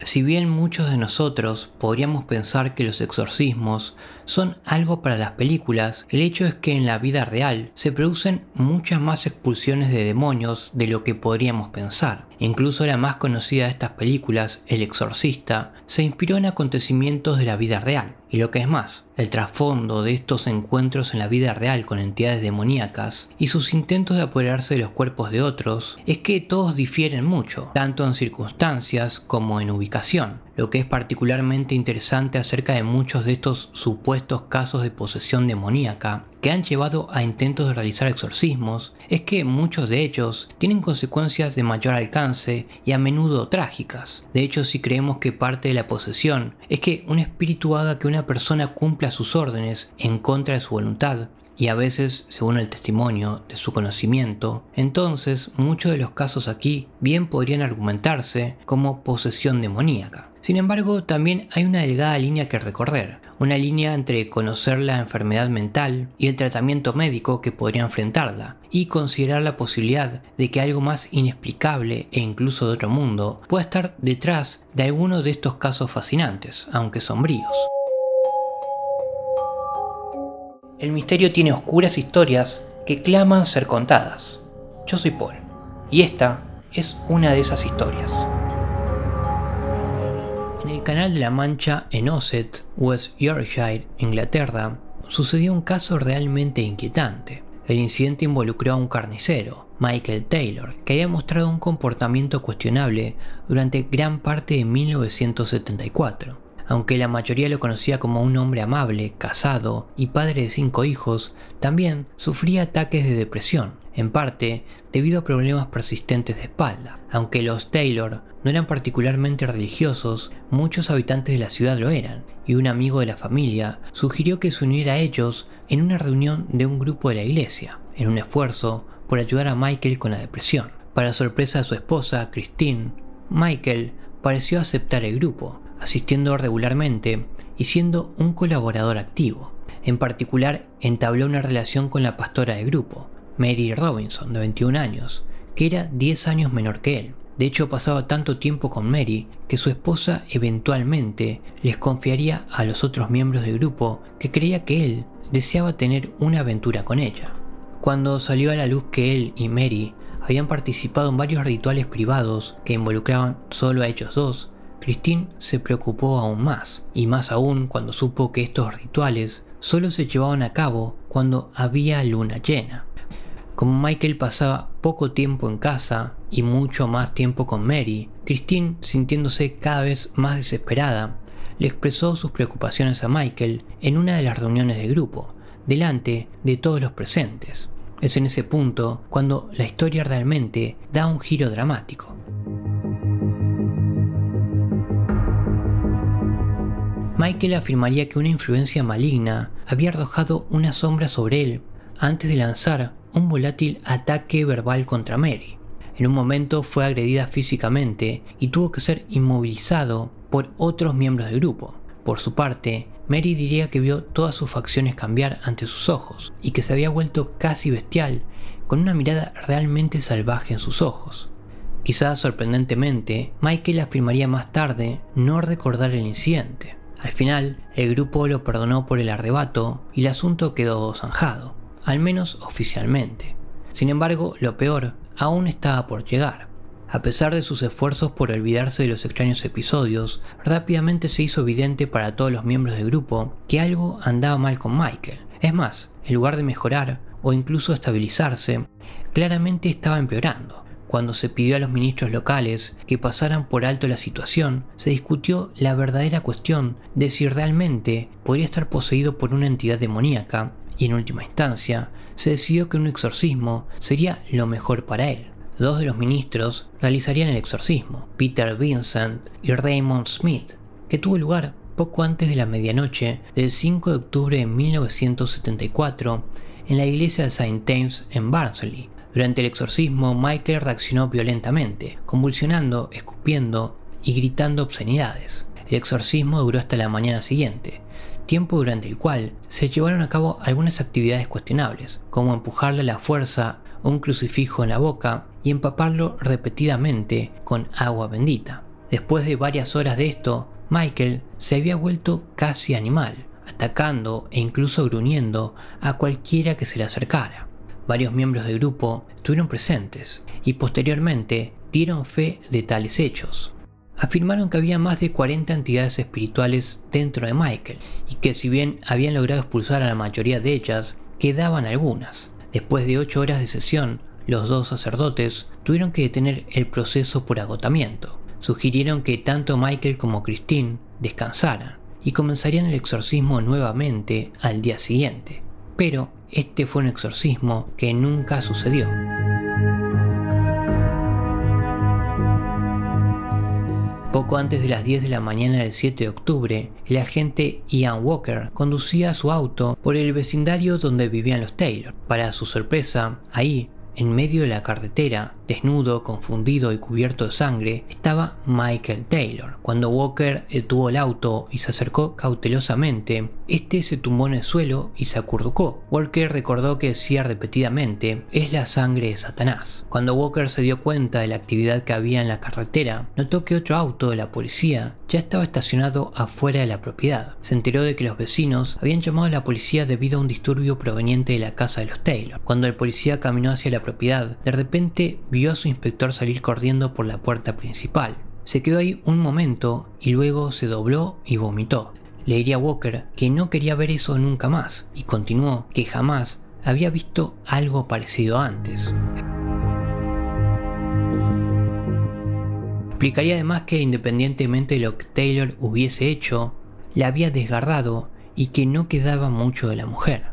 Si bien muchos de nosotros podríamos pensar que los exorcismos son algo para las películas, el hecho es que en la vida real se producen muchas más expulsiones de demonios de lo que podríamos pensar. Incluso la más conocida de estas películas, El Exorcista, se inspiró en acontecimientos de la vida real. Y lo que es más, el trasfondo de estos encuentros en la vida real con entidades demoníacas y sus intentos de apoderarse de los cuerpos de otros es que todos difieren mucho, tanto en circunstancias como en ubicación. Lo que es particularmente interesante acerca de muchos de estos supuestos casos de posesión demoníaca que han llevado a intentos de realizar exorcismos es que muchos de ellos tienen consecuencias de mayor alcance y a menudo trágicas. De hecho, si creemos que parte de la posesión es que un espíritu haga que una persona cumpla sus órdenes en contra de su voluntad, y a veces, según el testimonio de su conocimiento, entonces muchos de los casos aquí bien podrían argumentarse como posesión demoníaca. Sin embargo, también hay una delgada línea que recorrer, una línea entre conocer la enfermedad mental y el tratamiento médico que podría enfrentarla, y considerar la posibilidad de que algo más inexplicable e incluso de otro mundo pueda estar detrás de alguno de estos casos fascinantes, aunque sombríos. El misterio tiene oscuras historias que claman ser contadas. Yo soy Paul, y esta es una de esas historias. En el Canal de la Mancha, en Ossett, West Yorkshire, Inglaterra, sucedió un caso realmente inquietante. El incidente involucró a un carnicero, Michael Taylor, que había mostrado un comportamiento cuestionable durante gran parte de 1974. Aunque la mayoría lo conocía como un hombre amable, casado y padre de 5 hijos, también sufría ataques de depresión, en parte debido a problemas persistentes de espalda. Aunque los Taylor no eran particularmente religiosos, muchos habitantes de la ciudad lo eran, y un amigo de la familia sugirió que se uniera a ellos en una reunión de un grupo de la iglesia, en un esfuerzo por ayudar a Michael con la depresión. Para sorpresa de su esposa, Christine, Michael pareció aceptar el grupo, asistiendo regularmente y siendo un colaborador activo. En particular, entabló una relación con la pastora del grupo, Mary Robinson, de 21 años, que era 10 años menor que él. De hecho, pasaba tanto tiempo con Mary que su esposa eventualmente les confiaría a los otros miembros del grupo que creía que él deseaba tener una aventura con ella. Cuando salió a la luz que él y Mary habían participado en varios rituales privados que involucraban solo a ellos dos, Christine se preocupó aún más, y más aún cuando supo que estos rituales solo se llevaban a cabo cuando había luna llena. Como Michael pasaba poco tiempo en casa y mucho más tiempo con Mary, Christine, sintiéndose cada vez más desesperada, le expresó sus preocupaciones a Michael en una de las reuniones del grupo, delante de todos los presentes. Es en ese punto cuando la historia realmente da un giro dramático. Michael afirmaría que una influencia maligna había arrojado una sombra sobre él antes de lanzar un volátil ataque verbal contra Mary. En un momento fue agredida físicamente y tuvo que ser inmovilizado por otros miembros del grupo. Por su parte, Mary diría que vio todas sus facciones cambiar ante sus ojos y que se había vuelto casi bestial, con una mirada realmente salvaje en sus ojos. Quizás sorprendentemente, Michael afirmaría más tarde no recordar el incidente. Al final, el grupo lo perdonó por el arrebato y el asunto quedó zanjado, al menos oficialmente. Sin embargo, lo peor aún estaba por llegar. A pesar de sus esfuerzos por olvidarse de los extraños episodios, rápidamente se hizo evidente para todos los miembros del grupo que algo andaba mal con Michael. Es más, en lugar de mejorar o incluso estabilizarse, claramente estaba empeorando. Cuando se pidió a los ministros locales que pasaran por alto la situación, se discutió la verdadera cuestión de si realmente podría estar poseído por una entidad demoníaca, y en última instancia, se decidió que un exorcismo sería lo mejor para él. 2 de los ministros realizarían el exorcismo, Peter Vincent y Raymond Smith, que tuvo lugar poco antes de la medianoche del 5 de octubre de 1974 en la iglesia de St. James en Barnsley. Durante el exorcismo, Michael reaccionó violentamente, convulsionando, escupiendo y gritando obscenidades. El exorcismo duró hasta la mañana siguiente, tiempo durante el cual se llevaron a cabo algunas actividades cuestionables, como empujarle a la fuerza un crucifijo en la boca y empaparlo repetidamente con agua bendita. Después de varias horas de esto, Michael se había vuelto casi animal, atacando e incluso gruñendo a cualquiera que se le acercara. Varios miembros del grupo estuvieron presentes y posteriormente dieron fe de tales hechos. Afirmaron que había más de 40 entidades espirituales dentro de Michael y que si bien habían logrado expulsar a la mayoría de ellas, quedaban algunas. Después de 8 horas de sesión, los dos sacerdotes tuvieron que detener el proceso por agotamiento. Sugirieron que tanto Michael como Christine descansaran y comenzarían el exorcismo nuevamente al día siguiente. Pero este fue un exorcismo que nunca sucedió. Poco antes de las 10 de la mañana del 7 de octubre, el agente Ian Walker conducía su auto por el vecindario donde vivían los Taylor. Para su sorpresa, ahí, en medio de la carretera, desnudo, confundido y cubierto de sangre, estaba Michael Taylor. Cuando Walker detuvo el auto y se acercó cautelosamente, este se tumbó en el suelo y se acurrucó. Walker recordó que decía repetidamente: "Es la sangre de Satanás". Cuando Walker se dio cuenta de la actividad que había en la carretera, notó que otro auto de la policía ya estaba estacionado afuera de la propiedad. Se enteró de que los vecinos habían llamado a la policía debido a un disturbio proveniente de la casa de los Taylor. Cuando el policía caminó hacia la propiedad, de repente vio a su inspector salir corriendo por la puerta principal. Se quedó ahí un momento y luego se dobló y vomitó. Le diría a Walker que no quería ver eso nunca más y continuó que jamás había visto algo parecido antes. Explicaría además que independientemente de lo que Taylor hubiese hecho, la había desgarrado y que no quedaba mucho de la mujer.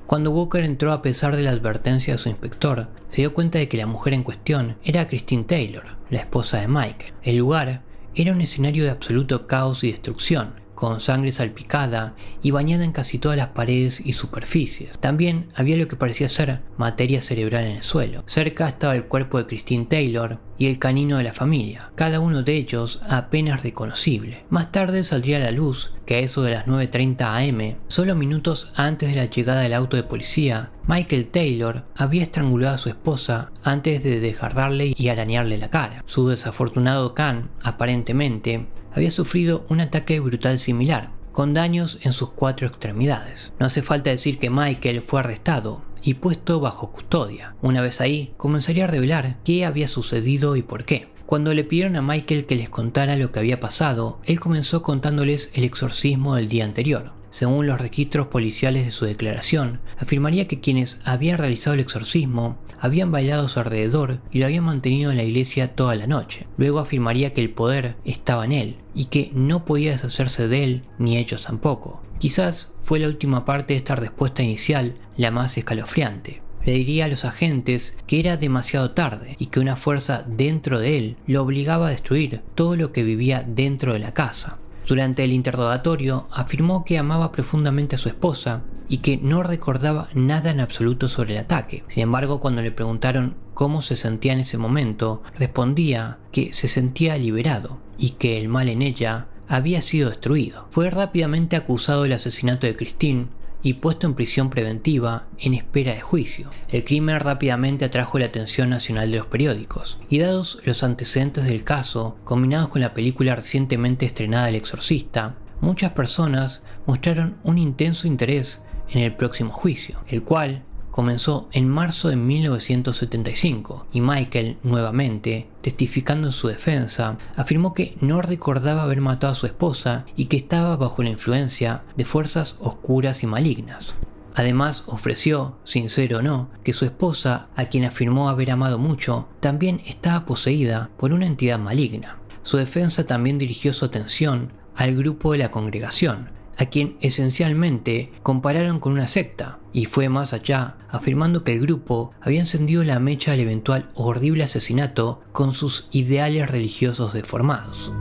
Cuando Walker entró a pesar de la advertencia de su inspector, se dio cuenta de que la mujer en cuestión era Christine Taylor, la esposa de Michael. El lugar era un escenario de absoluto caos y destrucción, con sangre salpicada y bañada en casi todas las paredes y superficies. También había lo que parecía ser materia cerebral en el suelo. Cerca estaba el cuerpo de Christine Taylor y el canino de la familia, cada uno de ellos apenas reconocible. Más tarde saldría a la luz que a eso de las 9:30 am, solo minutos antes de la llegada del auto de policía, Michael Taylor había estrangulado a su esposa antes de desgarrarle y arañarle la cara. Su desafortunado can, aparentemente, había sufrido un ataque brutal similar, con daños en sus 4 extremidades. No hace falta decir que Michael fue arrestado y puesto bajo custodia. Una vez ahí, comenzaría a revelar qué había sucedido y por qué. Cuando le pidieron a Michael que les contara lo que había pasado, él comenzó contándoles el exorcismo del día anterior. Según los registros policiales de su declaración, afirmaría que quienes habían realizado el exorcismo habían bailado a su alrededor y lo habían mantenido en la iglesia toda la noche. Luego afirmaría que el poder estaba en él y que no podía deshacerse de él ni ellos tampoco. Quizás fue la última parte de esta respuesta inicial la más escalofriante. Le diría a los agentes que era demasiado tarde y que una fuerza dentro de él lo obligaba a destruir todo lo que vivía dentro de la casa. Durante el interrogatorio afirmó que amaba profundamente a su esposa y que no recordaba nada en absoluto sobre el ataque. Sin embargo, cuando le preguntaron cómo se sentía en ese momento, respondía que se sentía liberado y que el mal en ella había sido destruido. Fue rápidamente acusado del asesinato de Christine y puesto en prisión preventiva en espera de juicio. El crimen rápidamente atrajo la atención nacional de los periódicos, y dados los antecedentes del caso, combinados con la película recientemente estrenada El Exorcista, muchas personas mostraron un intenso interés en el próximo juicio, el cual comenzó en marzo de 1975 y Michael, nuevamente, testificando en su defensa, afirmó que no recordaba haber matado a su esposa y que estaba bajo la influencia de fuerzas oscuras y malignas. Además ofreció, sincero o no, que su esposa, a quien afirmó haber amado mucho, también estaba poseída por una entidad maligna. Su defensa también dirigió su atención al grupo de la congregación, a quien esencialmente compararon con una secta, y fue más allá, afirmando que el grupo había encendido la mecha del eventual horrible asesinato con sus ideales religiosos deformados.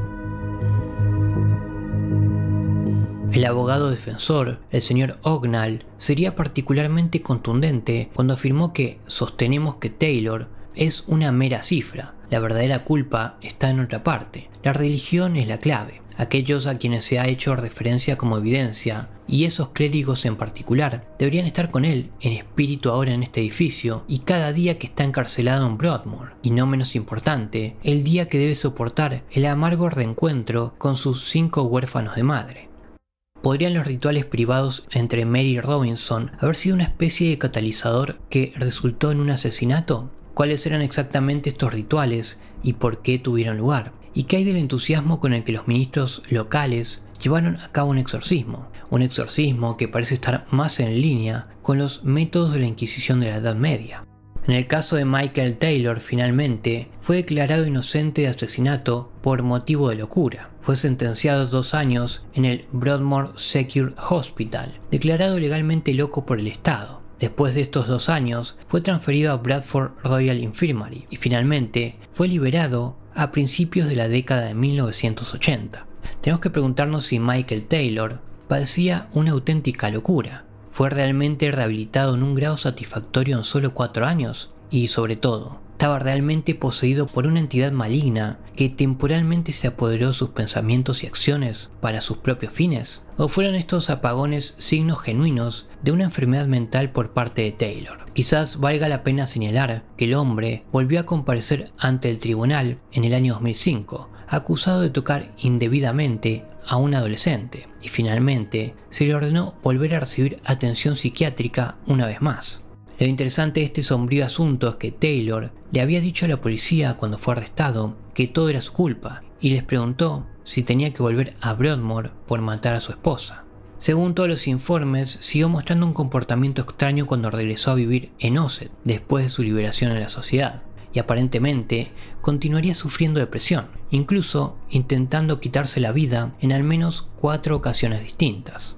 El abogado defensor, el señor Ognall, sería particularmente contundente cuando afirmó que sostenemos que Taylor es una mera cifra, la verdadera culpa está en otra parte, la religión es la clave. aquellos a quienes se ha hecho referencia como evidencia, y esos clérigos en particular, deberían estar con él en espíritu ahora en este edificio y cada día que está encarcelado en Broadmoor, y no menos importante, el día que debe soportar el amargo reencuentro con sus 5 huérfanos de madre. ¿Podrían los rituales privados entre Mary y Robinson haber sido una especie de catalizador que resultó en un asesinato? ¿Cuáles eran exactamente estos rituales y por qué tuvieron lugar? ¿Y qué hay del entusiasmo con el que los ministros locales llevaron a cabo un exorcismo? Un exorcismo que parece estar más en línea con los métodos de la Inquisición de la Edad Media. En el caso de Michael Taylor, finalmente, fue declarado inocente de asesinato por motivo de locura. Fue sentenciado a 2 años en el Broadmoor Secure Hospital, declarado legalmente loco por el Estado. Después de estos 2 años, fue transferido a Bradford Royal Infirmary y finalmente fue liberado a principios de la década de 1980. Tenemos que preguntarnos si Michael Taylor padecía una auténtica locura. ¿Fue realmente rehabilitado en un grado satisfactorio en solo 4 años? Y sobre todo, ¿estaba realmente poseído por una entidad maligna que temporalmente se apoderó de sus pensamientos y acciones para sus propios fines? ¿O fueron estos apagones signos genuinos de una enfermedad mental por parte de Taylor? Quizás valga la pena señalar que el hombre volvió a comparecer ante el tribunal en el año 2005, acusado de tocar indebidamente a un adolescente, y finalmente se le ordenó volver a recibir atención psiquiátrica una vez más. Lo interesante de este sombrío asunto es que Taylor le había dicho a la policía cuando fue arrestado que todo era su culpa y les preguntó si tenía que volver a Broadmoor por matar a su esposa. Según todos los informes, siguió mostrando un comportamiento extraño cuando regresó a vivir en Ossett después de su liberación en la sociedad, y aparentemente continuaría sufriendo depresión, incluso intentando quitarse la vida en al menos 4 ocasiones distintas.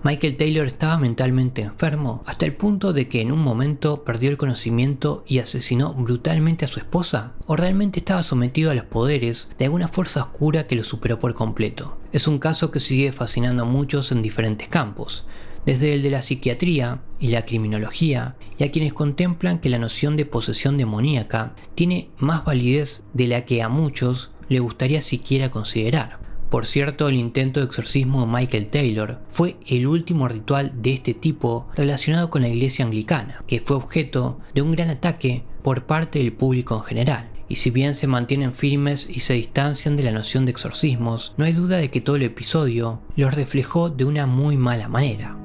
Michael Taylor estaba mentalmente enfermo hasta el punto de que en un momento perdió el conocimiento y asesinó brutalmente a su esposa, o realmente estaba sometido a los poderes de alguna fuerza oscura que lo superó por completo. Es un caso que sigue fascinando a muchos en diferentes campos, desde el de la psiquiatría y la criminología, y a quienes contemplan que la noción de posesión demoníaca tiene más validez de la que a muchos le gustaría siquiera considerar. Por cierto, el intento de exorcismo de Michael Taylor fue el último ritual de este tipo relacionado con la iglesia anglicana, que fue objeto de un gran ataque por parte del público en general. Y si bien se mantienen firmes y se distancian de la noción de exorcismos, no hay duda de que todo el episodio los reflejó de una muy mala manera.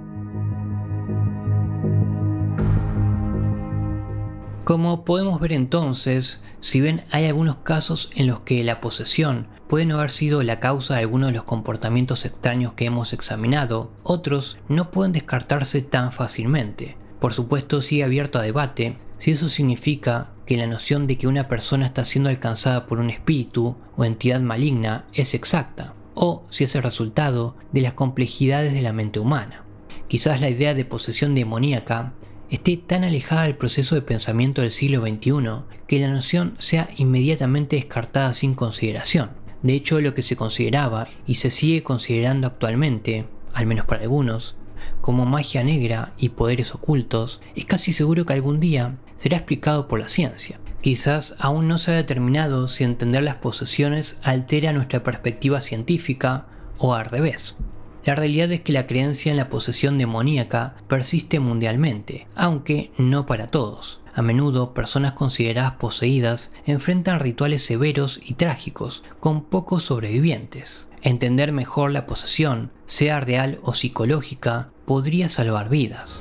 Como podemos ver entonces, si bien hay algunos casos en los que la posesión puede no haber sido la causa de algunos de los comportamientos extraños que hemos examinado, otros no pueden descartarse tan fácilmente. Por supuesto, sigue abierto a debate si eso significa que la noción de que una persona está siendo alcanzada por un espíritu o entidad maligna es exacta, o si es el resultado de las complejidades de la mente humana. Quizás la idea de posesión demoníaca esté tan alejada del proceso de pensamiento del siglo XXI que la noción sea inmediatamente descartada sin consideración. De hecho, lo que se consideraba y se sigue considerando actualmente, al menos para algunos, como magia negra y poderes ocultos, es casi seguro que algún día será explicado por la ciencia. Quizás aún no se ha determinado si entender las posesiones altera nuestra perspectiva científica o al revés. La realidad es que la creencia en la posesión demoníaca persiste mundialmente, aunque no para todos. A menudo, personas consideradas poseídas enfrentan rituales severos y trágicos, con pocos sobrevivientes. Entender mejor la posesión, sea real o psicológica, podría salvar vidas.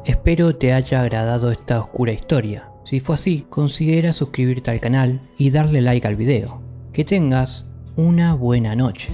Espero te haya agradado esta oscura historia. Si fue así, considera suscribirte al canal y darle like al video. Que tengas una buena noche.